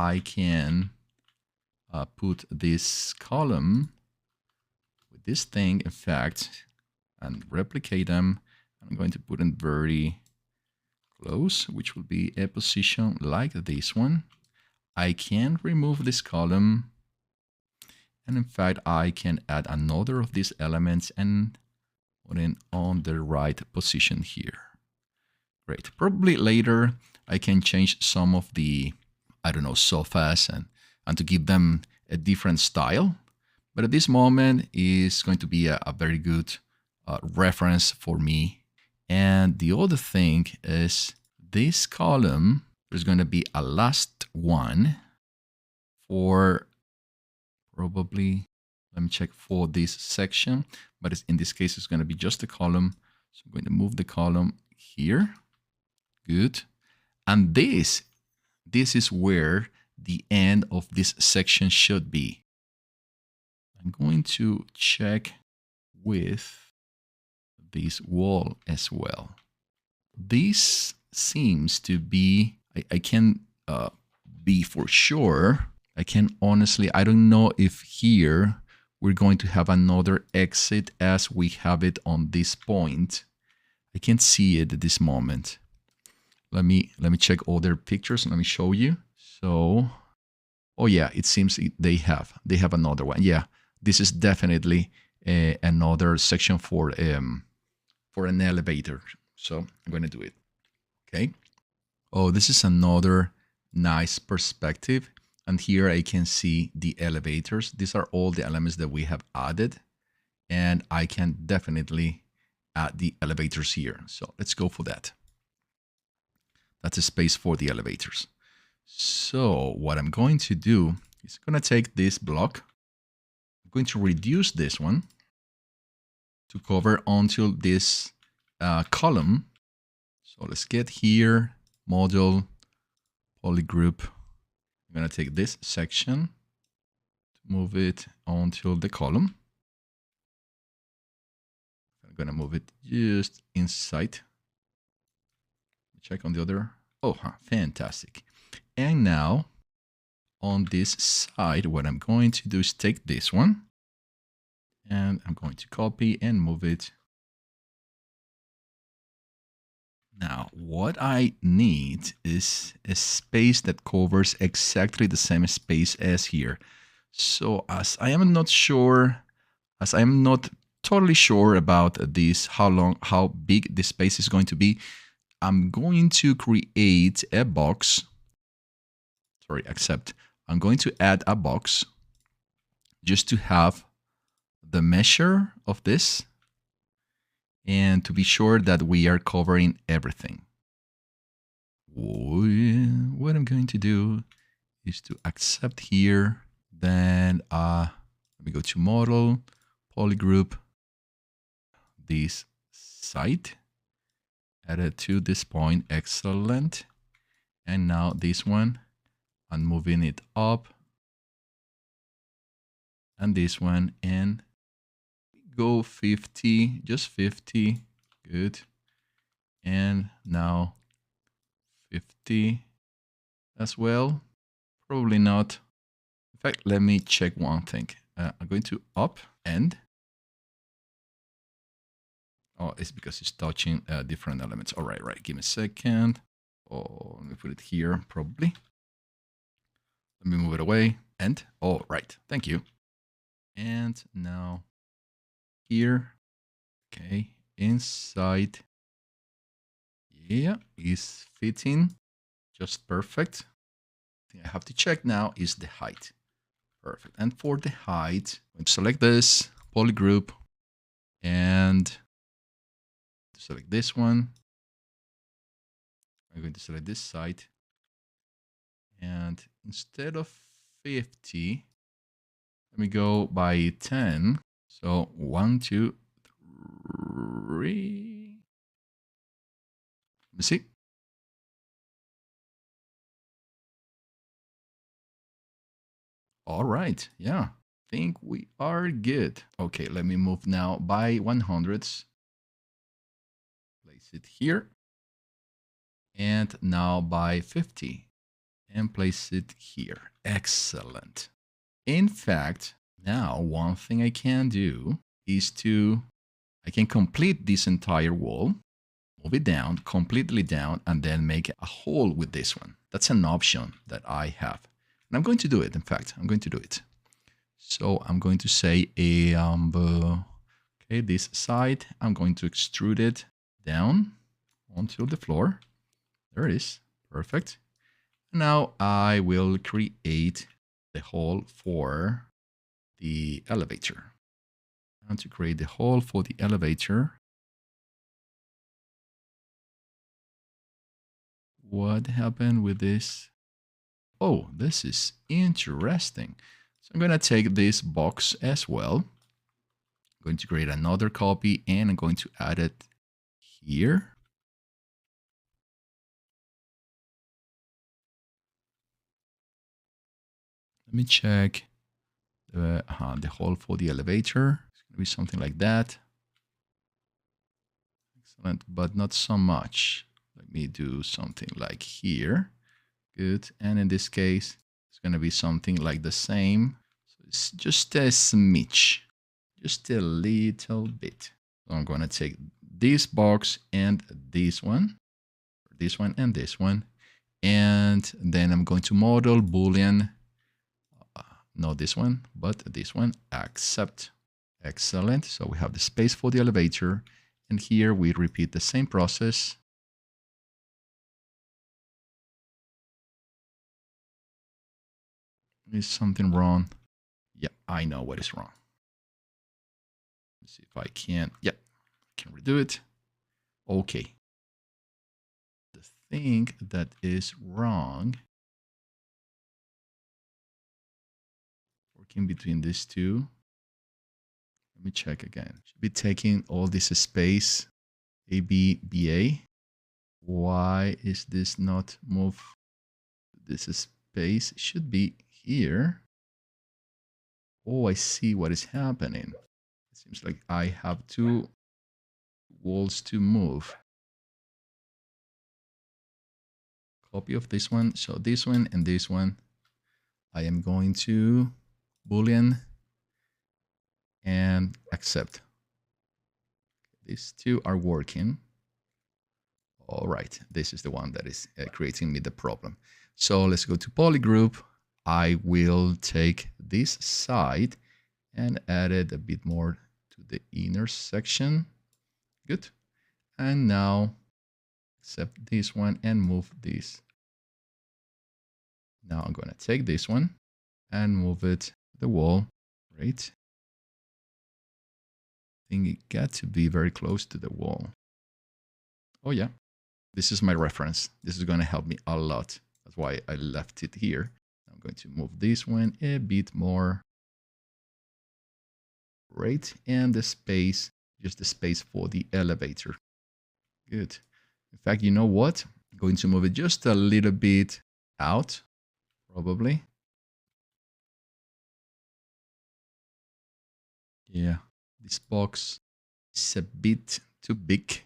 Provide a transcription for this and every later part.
I can put this column with this thing, in fact, and replicate them. I'm going to put them very close, which will be a position like this one. I can remove this column. And in fact, I can add another of these elements and put it on the right position here. Great. Probably later, I can change some of the, I don't know, sofas and to give them a different style. But at this moment, is going to be a very good reference for me. And the other thing is this column, there's going to be a last one for probably, let me check for this section, but in this case, it's going to be just a column. So I'm going to move the column here. Good. And this is where the end of this section should be. I'm going to check with this wall as well. This seems to be, I can be for sure. I can honestly, I don't know if here we're going to have another exit as we have it on this point. I can't see it at this moment. Let me check other pictures. Let me show you. So, oh yeah, it seems they have another one. Yeah, this is definitely another section for an elevator. So I'm going to do it. Okay. Oh, this is another nice perspective. And here I can see the elevators. These are all the elements that we have added. And I can definitely add the elevators here. So let's go for that. That's a space for the elevators. So what I'm going to do is I'm going to take this block. I'm going to reduce this one to cover until this column. So let's get here, model, polygroup. I'm going to take this section, move it onto the column. I'm going to move it just inside. Check on the other. Oh, fantastic. And now on this side, what I'm going to do is take this one and I'm going to copy and move it. Now, what I need is a space that covers exactly the same space as here. So as I am not totally sure about this, how big this space is going to be, I'm going to create a box. I'm going to add a box just to have the measure of this and to be sure that we are covering everything. What I'm going to do is to accept here. Then let me go to model, polygroup, this site. Add it to this point. Excellent. And now this one, I'm moving it up. And this one, and go 50, just 50. Good. And now 50 as well. Probably not. In fact, let me check one thing. I'm going to up and. Oh, it's because it's touching different elements. All right, right. Give me a second. Oh, let me put it here, probably. Let me move it away. And, oh, right. Thank you. And now here. Okay, inside. Yeah, is fitting. Just perfect. The thing I have to check now is the height. Perfect. And for the height, I'm going to select this, polygroup, and select this one. I'm going to select this side. And instead of 50, let me go by 10. So 1, 2, 3. Let me see. All right. Yeah, I think we are good. Okay, let me move now by 100s. Place it here. And now by 50. and place it here. Excellent. In fact, now one thing I can do is I can complete this entire wall, move it down, completely down, and then make a hole with this one. That's an option that I have. And I'm going to do it, in fact. I'm going to do it. So I'm going to say, okay, this side, I'm going to extrude it down onto the floor. There it is. Perfect. Now I will create the hole for the elevator. And to create the hole for the elevator, what happened with this? Oh, this is interesting. So I'm going to take this box as well. I'm going to create another copy and I'm going to add it here. Let me check the hole for the elevator. It's going to be something like that. Excellent, but not so much. Let me do something like here. Good. And in this case, it's going to be something like the same. So it's just a smidge, just a little bit. So I'm going to take this box and this one and this one. And then I'm going to model Boolean, not this one, but this one, accept. Excellent. So we have the space for the elevator. And here we repeat the same process. Is something wrong? Yeah, I know what is wrong. Let's see if I can. Yeah, I can redo it. Okay. The thing that is wrong, working between these two. Let me check again. Should be taking all this space, A, B, B, A. Why is this not move? This space should be here. Oh, I see what is happening. It seems like I have two walls to move. Copy of this one. So this one and this one. I am going to Boolean and accept. These two are working. All right, this is the one that is creating me the problem. So let's go to polygroup. I will take this side and add it a bit more to the inner section. Good. And now accept this one and move this. Now I'm going to take this one and move it to the wall. Great. I think it got to be very close to the wall. Oh yeah, this is my reference. This is going to help me a lot. That's why I left it here. I'm going to move this one a bit more. Great. And the space, just the space for the elevator. Good. In fact, you know what? I'm going to move it just a little bit out, probably. Yeah, this box is a bit too big.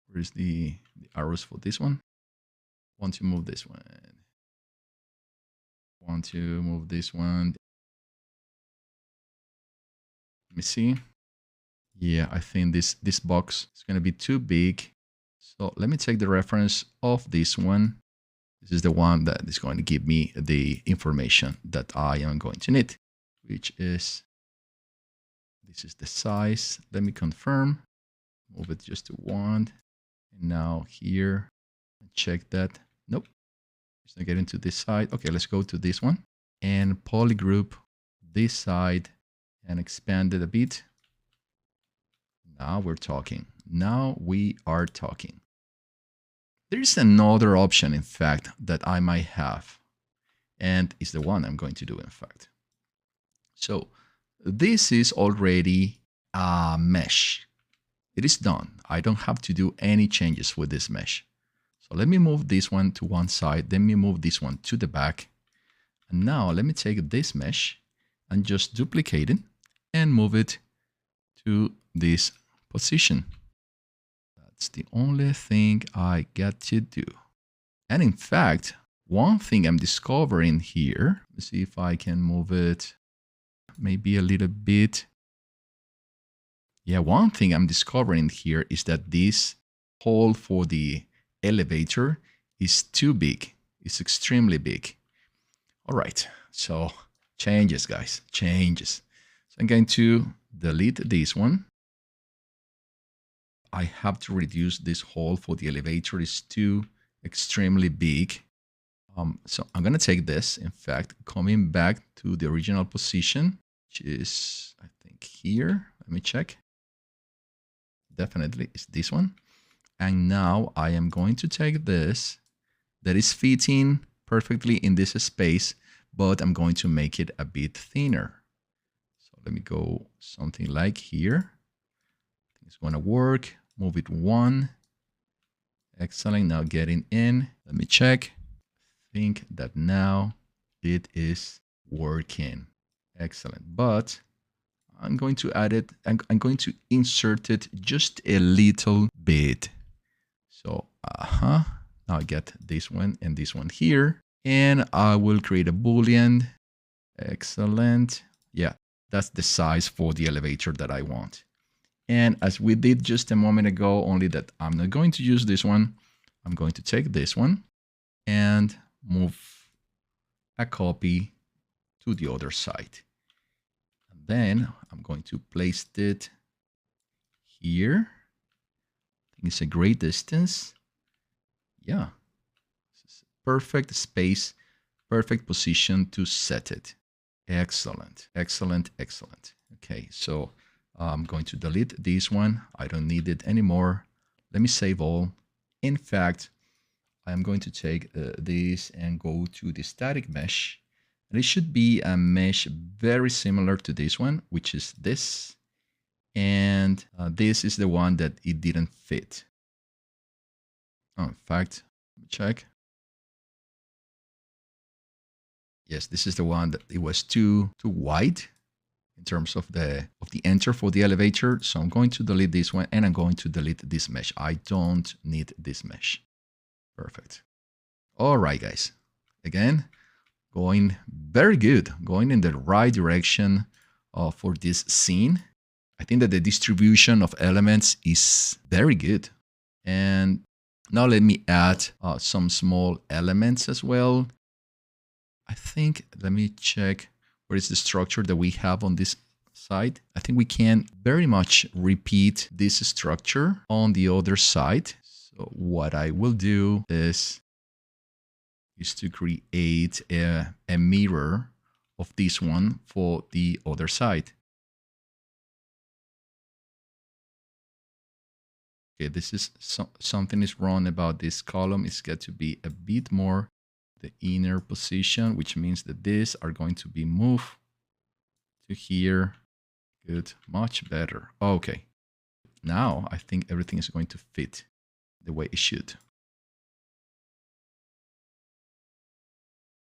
Where's the arrows for this one? Want to move this one. Want to move this one. Let me see. Yeah, I think this box is going to be too big. So let me take the reference of this one. This is the one that is going to give me the information that I am going to need, which is, this is the size. Let me confirm. Move it just to 1. And now here, check that. Nope. It's not getting to this side. Okay, let's go to this one and polygroup this side and expand it a bit. Now we're talking. Now we are talking. There's another option, in fact, that I might have, and it's the one I'm going to do, in fact. So this is already a mesh. It is done. I don't have to do any changes with this mesh. So let me move this one to one side. Then me move this one to the back. And now let me take this mesh and just duplicate it and move it to this position. That's the only thing I get to do. And in fact, one thing I'm discovering here, let's see if I can move it maybe a little bit. Yeah, one thing I'm discovering here is that this hole for the elevator is too big. It's extremely big. All right, so changes, guys, changes. So I'm going to delete this one. I have to reduce this hole for the elevator. It's too extremely big. So I'm going to take this, in fact, coming back to the original position, which is, I think, here. Let me check. Definitely it's this one. And now I am going to take this that is fitting perfectly in this space, but I'm going to make it a bit thinner. So let me go something like here. I think it's going to work. Move it one. Excellent. Now getting in. Let me check. I think that now it is working. Excellent. But I'm going to add it. I'm going to insert it just a little bit. So, now I get this one and this one here. And I will create a Boolean. Excellent. Yeah, that's the size for the elevator that I want. And as we did just a moment ago, only that I'm not going to use this one. I'm going to take this one and move a copy to the other side. And then I'm going to place it here. I think it's a great distance. Yeah, this is perfect space, perfect position to set it. Excellent, excellent, excellent. Okay, so I'm going to delete this one. I don't need it anymore. Let me save all. In fact, I'm going to take this and go to the static mesh. And it should be a mesh very similar to this one, which is this. And this is the one that it didn't fit. Oh, in fact, let me check. Yes, this is the one that it was too wide in terms of the enter for the elevator. So I'm going to delete this one and I'm going to delete this mesh. I don't need this mesh. Perfect. All right, guys. Again, going very good, going in the right direction for this scene. I think that the distribution of elements is very good. And now let me add some small elements as well. I think, let me check where is the structure that we have on this side. I think we can very much repeat this structure on the other side. So what I will do is to create a mirror of this one for the other side. Okay, this is something is wrong about this column. It's got to be a bit more the inner position, which means that these are going to be moved to here. Good, much better. Okay, now I think everything is going to fit the way it should.